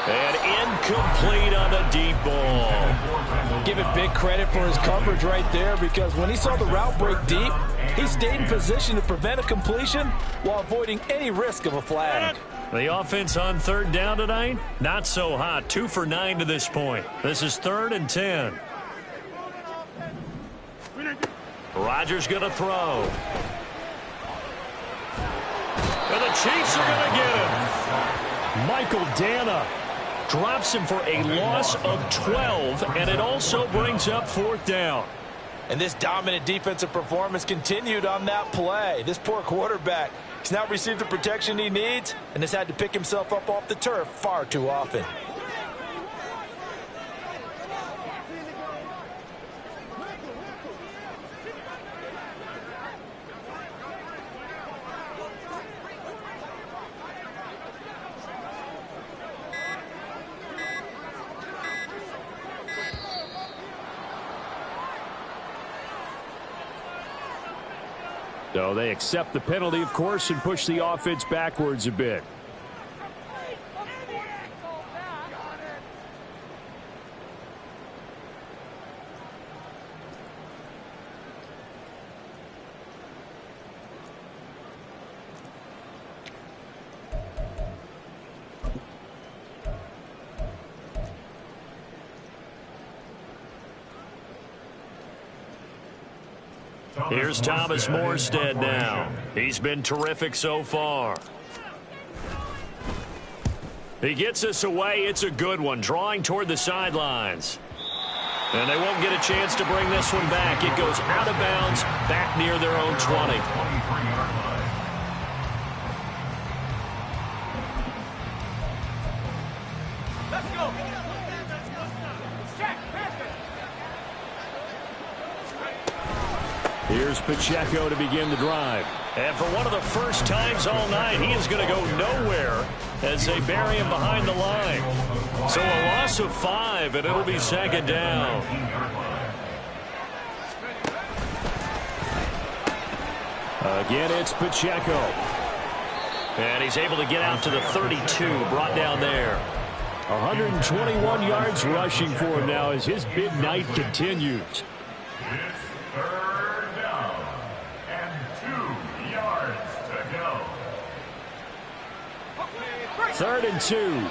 And incomplete on a deep ball. Give it big credit for his coverage right there, because when he saw the route break deep, he stayed in position to prevent a completion while avoiding any risk of a flag. The offense on 3rd down tonight, not so hot. 2 for 9 to this point. This is 3rd and 10. Rodgers going to throw. And the Chiefs are going to get him. Michael Dana drops him for a loss of 12, and it also brings up 4th down. And this dominant defensive performance continued on that play. This poor quarterback has not received the protection he needs and has had to pick himself up off the turf far too often. So they accept the penalty, of course, and push the offense backwards a bit. Here's Thomas Morstead now. He's been terrific so far. He gets us away. It's a good one, drawing toward the sidelines. And they won't get a chance to bring this one back. It goes out of bounds, back near their own 20. Here's Pacheco to begin the drive. And for one of the first times all night, he is going to go nowhere as they bury him behind the line. So a loss of 5, and it'll be second down. Again, it's Pacheco. And he's able to get out to the 32, brought down there. 121 yards rushing for him now as his big night continues. It's third down and 2 yards to go. 3rd and 2.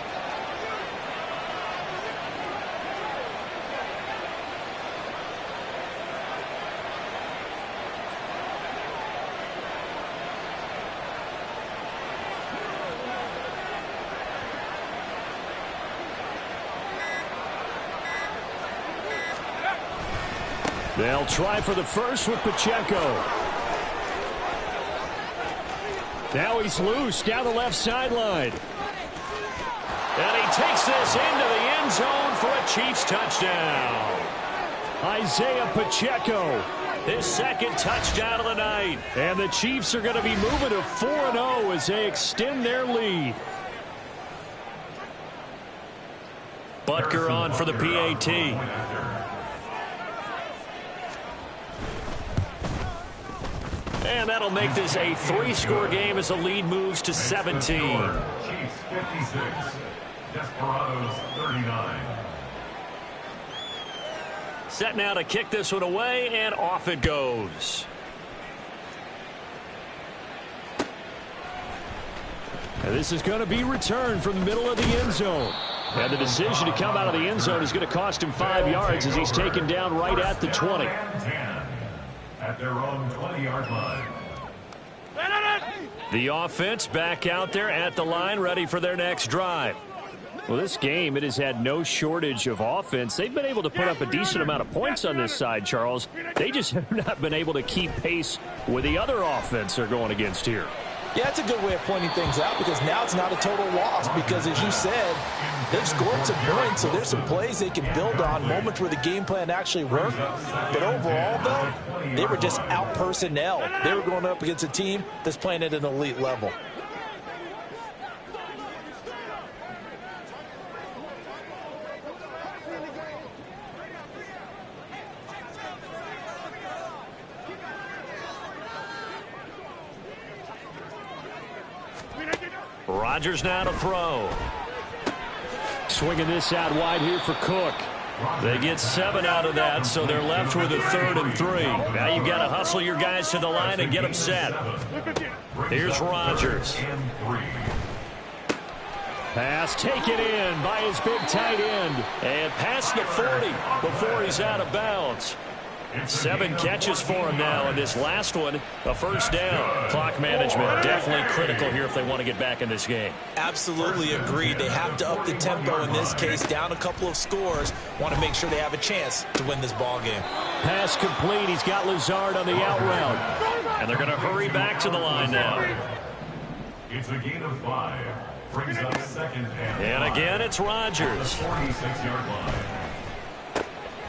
They'll try for the first with Pacheco. Now he's loose down the left sideline. And he takes this into the end zone for a Chiefs touchdown. Isaiah Pacheco. His second touchdown of the night. And the Chiefs are going to be moving to 4-0 as they extend their lead. Butker on for the PAT. And that'll make this a 3-score game as the lead moves to 17. Chiefs 56, Desperados 39. Set now to kick this one away, and off it goes. And this is going to be returned from the middle of the end zone. And the decision to come out of the end zone is going to cost him 5 yards as he's taken down right at the 20. At their own 20-yard line. The offense back out there at the line, ready for their next drive. Well, this game, it has had no shortage of offense. They've been able to put up a decent amount of points on this side, Charles. They just have not been able to keep pace with the other offense they're going against here. Yeah, it's a good way of pointing things out because now it's not a total loss because, as you said, they've scored some points, so there's some plays they can build on, moments where the game plan actually worked. But overall, though, they were just out-personnel. They were going up against a team that's playing at an elite level. Rodgers now to throw. Swinging this out wide here for Cook. They get 7 out of that, so they're left with a 3rd and 3. Now you've got to hustle your guys to the line and get them set. Here's Rodgers. Pass taken in by his big tight end. And past the 40 before he's out of bounds. 7 catches for him now, and this last one, a first down. Clock management definitely critical here if they want to get back in this game. Absolutely agreed. They have to up the tempo in this case, down a couple of scores. Want to make sure they have a chance to win this ball game. Pass complete. He's got Lazard on the out route. And they're going to hurry back to the line now. It's a gain of 5. Brings up second and again, it's Rodgers. 46-yard line.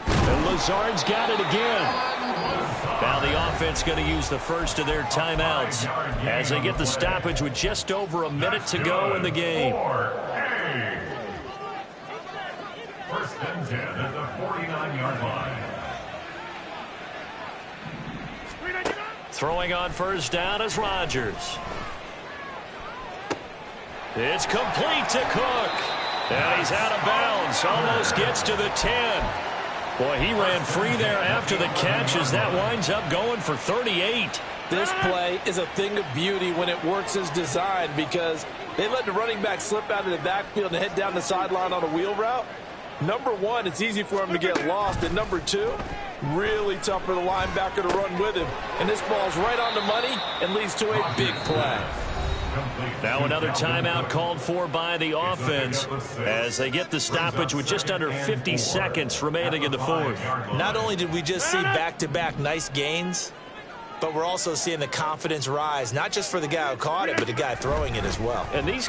And Lazard's got it again. Now the offense going to use the first of their timeouts as they get the stoppage with just over a minute to go in the game. First and 10 at the 49-yard line. Throwing on first down is Rodgers. It's complete to Cook. And he's out of bounds. Almost gets to the 10. Boy, he ran free there after the catch as that winds up going for 38. This play is a thing of beauty when it works as designed because they let the running back slip out of the backfield and head down the sideline on a wheel route. Number one, it's easy for him to get lost. And number two, really tough for the linebacker to run with him. And this ball's right on the money and leads to a big play. Now another timeout called for by the offense as they get the stoppage with just under 50 seconds remaining in the fourth. Not only did we just see back-to-back nice gains, but we're also seeing the confidence rise, not just for the guy who caught it, but the guy throwing it as well. And these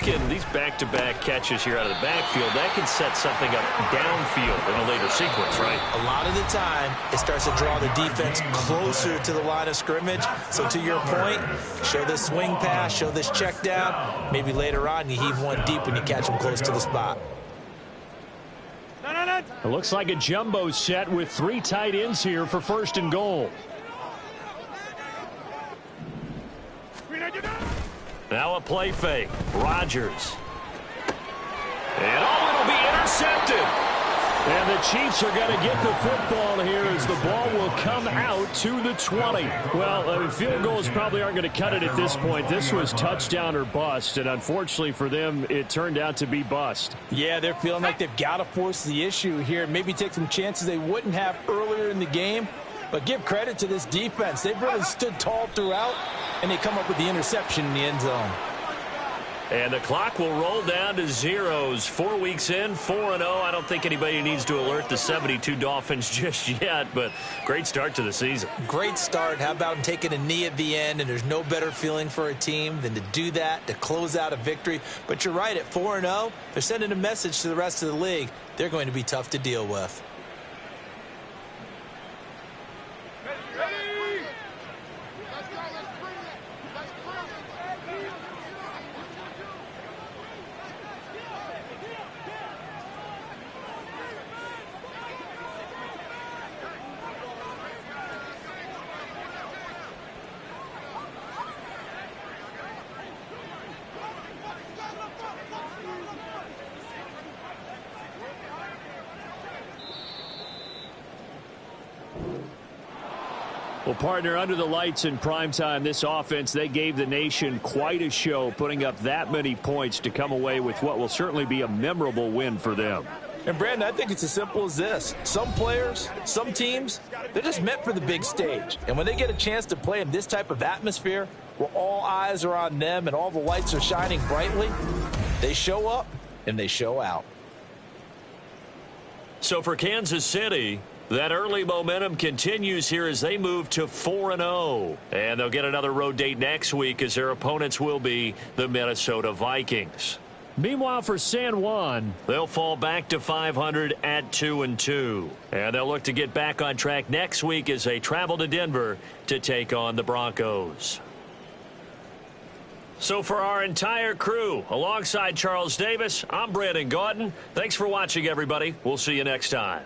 back-to-back catches here out of the backfield, that can set something up downfield in a later sequence, right? A lot of the time, it starts to draw the defense closer to the line of scrimmage. So to your point, show this swing pass, show this check down. Maybe later on, you heave one deep when you catch them close to the spot. It looks like a jumbo set with 3 tight ends here for 1st and goal. Now a play fake. Rodgers. And it'll be intercepted. And the Chiefs are going to get the football here as the ball will come out to the 20. Well, field goals probably aren't going to cut it at this point. This was touchdown or bust, and unfortunately for them, it turned out to be bust. Yeah, they're feeling like they've got to force the issue here. Maybe take some chances they wouldn't have earlier in the game. But give credit to this defense. They've really stood tall throughout, and they come up with the interception in the end zone. And the clock will roll down to zeros. 4 weeks in, 4-0. I don't think anybody needs to alert the 72 Dolphins just yet, but great start to the season. Great start. How about him taking a knee at the end? And there's no better feeling for a team than to do that, to close out a victory. But you're right, at 4-0, they're sending a message to the rest of the league. They're going to be tough to deal with. Well, partner, under the lights in primetime, this offense, they gave the nation quite a show, putting up that many points to come away with what will certainly be a memorable win for them. And, Brandon, I think it's as simple as this. Some players, some teams, they're just meant for the big stage. And when they get a chance to play in this type of atmosphere, where all eyes are on them and all the lights are shining brightly, they show up and they show out. So for Kansas City, that early momentum continues here as they move to 4-0. And they'll get another road date next week as their opponents will be the Minnesota Vikings. Meanwhile, for San Juan, they'll fall back to 500 at 2-2. And they'll look to get back on track next week as they travel to Denver to take on the Broncos. So for our entire crew, alongside Charles Davis, I'm Brandon Gaudin. Thanks for watching, everybody. We'll see you next time.